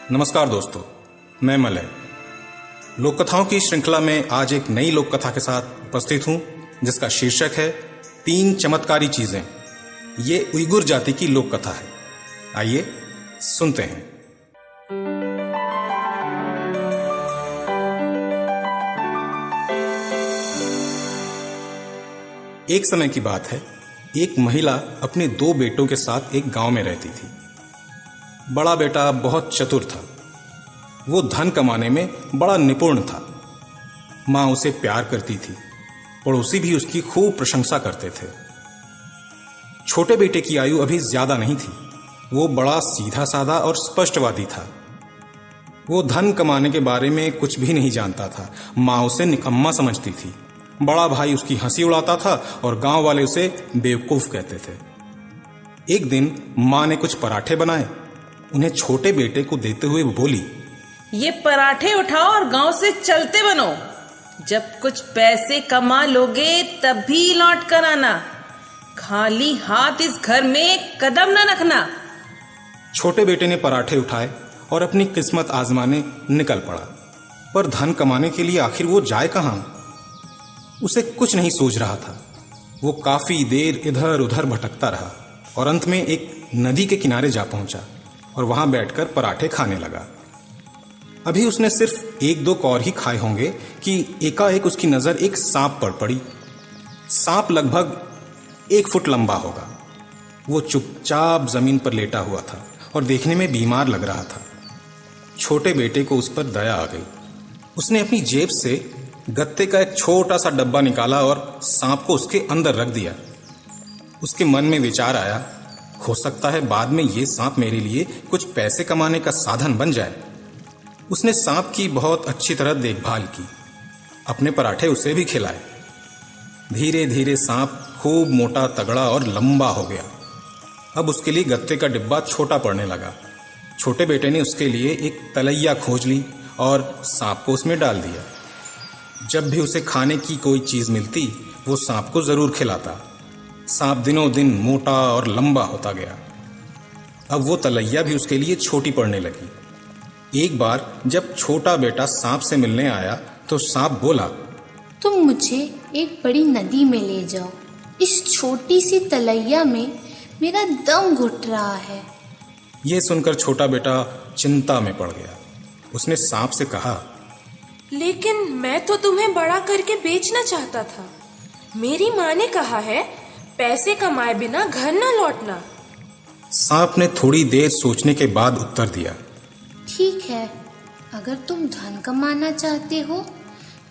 नमस्कार दोस्तों, मैं मलय लोक कथाओं की श्रृंखला में आज एक नई लोक कथा के साथ उपस्थित हूं जिसका शीर्षक है 3 चमत्कारी चीजें। ये उइगुर जाति की लोक कथा है। आइए सुनते हैं। एक समय की बात है, एक महिला अपने 2 बेटों के साथ एक गांव में रहती थी। बड़ा बेटा बहुत चतुर था। वो धन कमाने में बड़ा निपुण था। मां उसे प्यार करती थी। पड़ोसी भी उसकी खूब प्रशंसा करते थे। छोटे बेटे की आयु अभी ज्यादा नहीं थी। वो बड़ा सीधा साधा और स्पष्टवादी था। वो धन कमाने के बारे में कुछ भी नहीं जानता था। मां उसे निकम्मा समझती थी। बड़ा भाई उसकी हंसी उड़ाता था और गांव वाले उसे बेवकूफ कहते थे। एक दिन मां ने कुछ पराठे बनाए। उन्हें छोटे बेटे को देते हुए बोली, ये पराठे उठाओ और गांव से चलते बनो। जब कुछ पैसे कमा लोगे तब भी लौट कर आना। खाली हाथ इस घर में एक कदम न रखना। छोटे बेटे ने पराठे उठाए और अपनी किस्मत आजमाने निकल पड़ा। पर धन कमाने के लिए आखिर वो जाए कहां? उसे कुछ नहीं सूझ रहा था। वो काफी देर इधर उधर भटकता रहा और अंत में एक नदी के किनारे जा पहुंचा और वहां बैठकर पराठे खाने लगा। अभी उसने सिर्फ 1-2 कौर ही खाए होंगे कि एकाएक उसकी नजर एक सांप पर पड़ी। सांप लगभग 1 फुट लंबा होगा। वो चुपचाप जमीन पर लेटा हुआ था और देखने में बीमार लग रहा था। छोटे बेटे को उस पर दया आ गई। उसने अपनी जेब से गत्ते का एक छोटा सा डब्बा निकाला और सांप को उसके अंदर रख दिया। उसके मन में विचार आया, हो सकता है बाद में ये सांप मेरे लिए कुछ पैसे कमाने का साधन बन जाए। उसने सांप की बहुत अच्छी तरह देखभाल की। अपने पराठे उसे भी खिलाए। धीरे धीरे सांप खूब मोटा, तगड़ा और लंबा हो गया। अब उसके लिए गत्ते का डिब्बा छोटा पड़ने लगा। छोटे बेटे ने उसके लिए एक तलैया खोज ली और सांप को उसमें डाल दिया। जब भी उसे खाने की कोई चीज मिलती, वो सांप को जरूर खिलाता। सांप दिनों दिन मोटा और लंबा होता गया। अब वो तलैया भी उसके लिए छोटी पड़ने लगी। एक बार जब छोटा बेटा सांप से मिलने आया तो सांप बोला, तुम मुझे एक बड़ी नदी में ले जाओ। इस छोटी सी तलैया में मेरा दम घुट रहा है। ये सुनकर छोटा बेटा चिंता में पड़ गया। उसने सांप से कहा, लेकिन मैं तो तुम्हें बड़ा करके बेचना चाहता था। मेरी माँ ने कहा है, पैसे कमाए बिना घर न लौटना। सांप ने थोड़ी देर सोचने के बाद उत्तर दिया, ठीक है, अगर तुम धन कमाना चाहते हो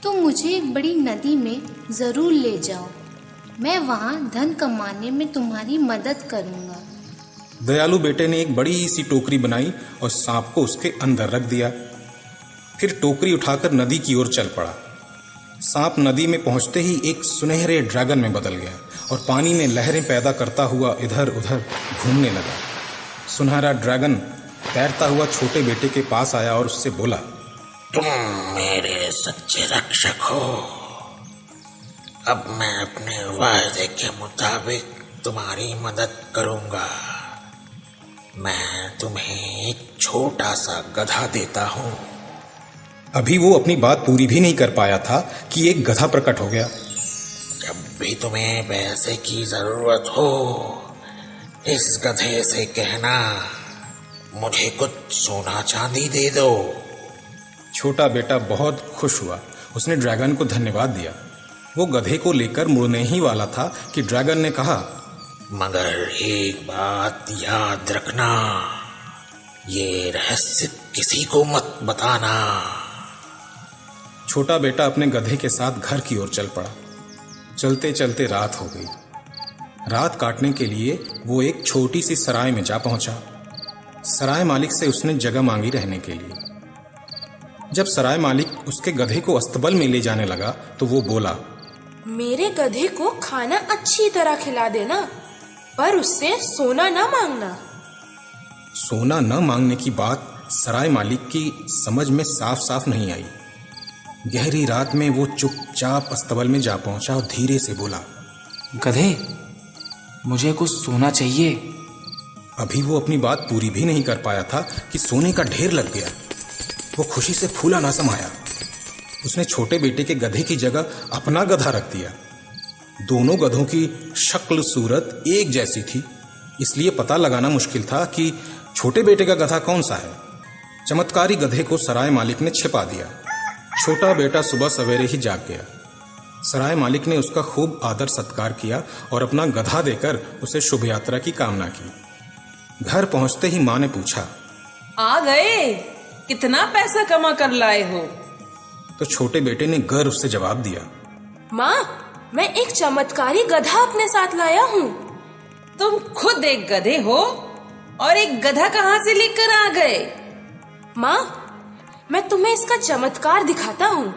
तो मुझे एक बड़ी नदी में जरूर ले जाओ। मैं वहां धन कमाने में तुम्हारी मदद करूंगा। दयालु बेटे ने एक बड़ी सी टोकरी बनाई और सांप को उसके अंदर रख दिया। फिर टोकरी उठाकर नदी की ओर चल पड़ा। सांप नदी में पहुंचते ही एक सुनहरे ड्रैगन में बदल गया और पानी में लहरें पैदा करता हुआ इधर उधर घूमने लगा। सुनहरा ड्रैगन तैरता हुआ छोटे बेटे के पास आया और उससे बोला, तुम मेरे सच्चे रक्षक हो। अब मैं अपने वायदे के मुताबिक तुम्हारी मदद करूंगा। मैं तुम्हें एक छोटा सा गधा देता हूं। अभी वो अपनी बात पूरी भी नहीं कर पाया था कि एक गधा प्रकट हो गया। जब भी तुम्हें पैसे की जरूरत हो, इस गधे से कहना, मुझे कुछ सोना चांदी दे दो। छोटा बेटा बहुत खुश हुआ। उसने ड्रैगन को धन्यवाद दिया। वो गधे को लेकर मुड़ने ही वाला था कि ड्रैगन ने कहा, मगर एक बात याद रखना, ये रहस्य किसी को मत बताना। छोटा बेटा अपने गधे के साथ घर की ओर चल पड़ा। चलते चलते रात हो गई। रात काटने के लिए वो एक छोटी सी सराय में जा पहुंचा। सराय मालिक से उसने जगह मांगी रहने के लिए। जब सराय मालिक उसके गधे को अस्तबल में ले जाने लगा तो वो बोला, मेरे गधे को खाना अच्छी तरह खिला देना, पर उससे सोना न मांगना। सोना न मांगने की बात सराय मालिक की समझ में साफ साफ नहीं आई। गहरी रात में वो चुपचाप अस्तबल में जा पहुंचा और धीरे से बोला, गधे, मुझे कुछ सोना चाहिए। अभी वो अपनी बात पूरी भी नहीं कर पाया था कि सोने का ढेर लग गया। वो खुशी से फूला ना समाया। उसने छोटे बेटे के गधे की जगह अपना गधा रख दिया। दोनों गधों की शक्ल सूरत एक जैसी थी, इसलिए पता लगाना मुश्किल था कि छोटे बेटे का गधा कौन सा है। चमत्कारी गधे को सराय मालिक ने छिपा दिया। छोटा बेटा सुबह सवेरे ही जाग गया। सराय मालिक ने उसका खूब आदर सत्कार किया और अपना गधा देकर उसे शुभ यात्रा की कामना की। घर पहुंचते ही मां ने पूछा, आ गए, कितना पैसा कमा कर लाए हो? तो छोटे बेटे ने गर्व से जवाब दिया, माँ, मैं एक चमत्कारी गधा अपने साथ लाया हूँ। तुम खुद एक गधे हो और एक गधा कहाँ से लेकर आ गए? माँ, मैं तुम्हें इसका चमत्कार दिखाता हूँ।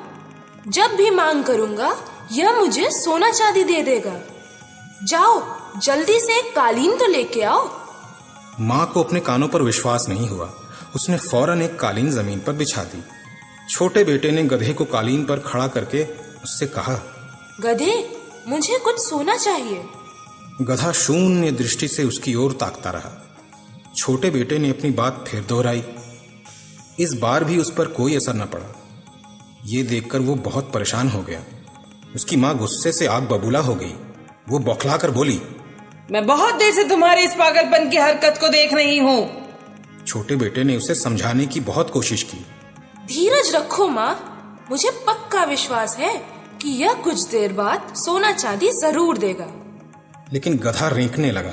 जब भी मांग करूँगा यह मुझे सोना चांदी दे देगा। जाओ, जल्दी से एक कालीन तो लेके आओ। मां को अपने कानों पर विश्वास नहीं हुआ। उसने फौरन एक कालीन जमीन पर बिछा दी। छोटे बेटे ने गधे को कालीन पर खड़ा करके उससे कहा, गधे, मुझे कुछ सोना चाहिए। गधा शून्य दृष्टि से उसकी ओर ताकता रहा। छोटे बेटे ने अपनी बात फिर दोहराई। इस बार भी उस पर कोई असर न पड़ा। ये देखकर वो बहुत परेशान हो गया। उसकी मां गुस्से से आग बबूला हो गई। वो बौखलाकर बोली, मैं बहुत देर से तुम्हारे इस पागलपन की हरकत को देख रही हूँ। छोटे बेटे ने उसे समझाने की बहुत कोशिश की। धीरज रखो माँ, मुझे पक्का विश्वास है कि यह कुछ देर बाद सोना चांदी जरूर देगा। लेकिन गधा रेंकने लगा।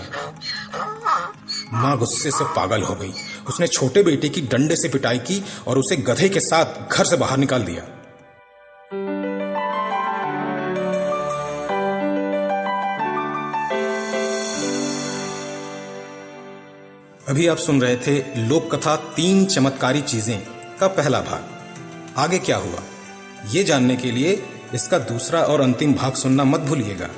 मां गुस्से से पागल हो गई। उसने छोटे बेटे की डंडे से पिटाई की और उसे गधे के साथ घर से बाहर निकाल दिया। अभी आप सुन रहे थे लोक कथा 3 चमत्कारी चीजें का पहला भाग। आगे क्या हुआ ये जानने के लिए इसका दूसरा और अंतिम भाग सुनना मत भूलिएगा।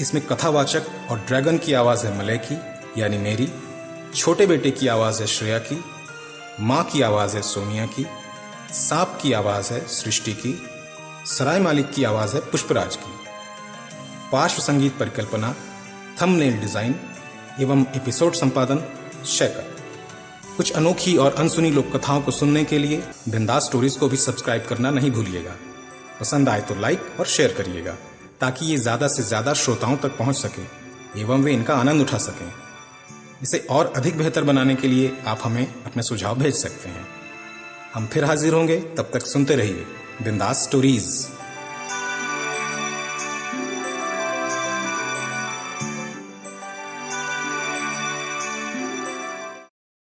इसमें कथावाचक और ड्रैगन की आवाज है मलय की यानी मेरी, छोटे बेटे की आवाज है श्रेया की, मां की आवाज है सोनिया की, सांप की आवाज है सृष्टि की, सराय मालिक की आवाज है पुष्पराज की। पार्श्व संगीत परिकल्पना, थंबनेल डिजाइन एवं एपिसोड संपादन शेखर। कुछ अनोखी और अनसुनी लोक कथाओं को सुनने के लिए बिंदास स्टोरीज को भी सब्सक्राइब करना नहीं भूलिएगा। पसंद आए तो लाइक और शेयर करिएगा ताकि ये ज्यादा से ज्यादा श्रोताओं तक पहुंच सके एवं वे इनका आनंद उठा सकें। इसे और अधिक बेहतर बनाने के लिए आप हमें अपने सुझाव भेज सकते हैं। हम फिर हाजिर होंगे, तब तक सुनते रहिए बिंदास स्टोरीज।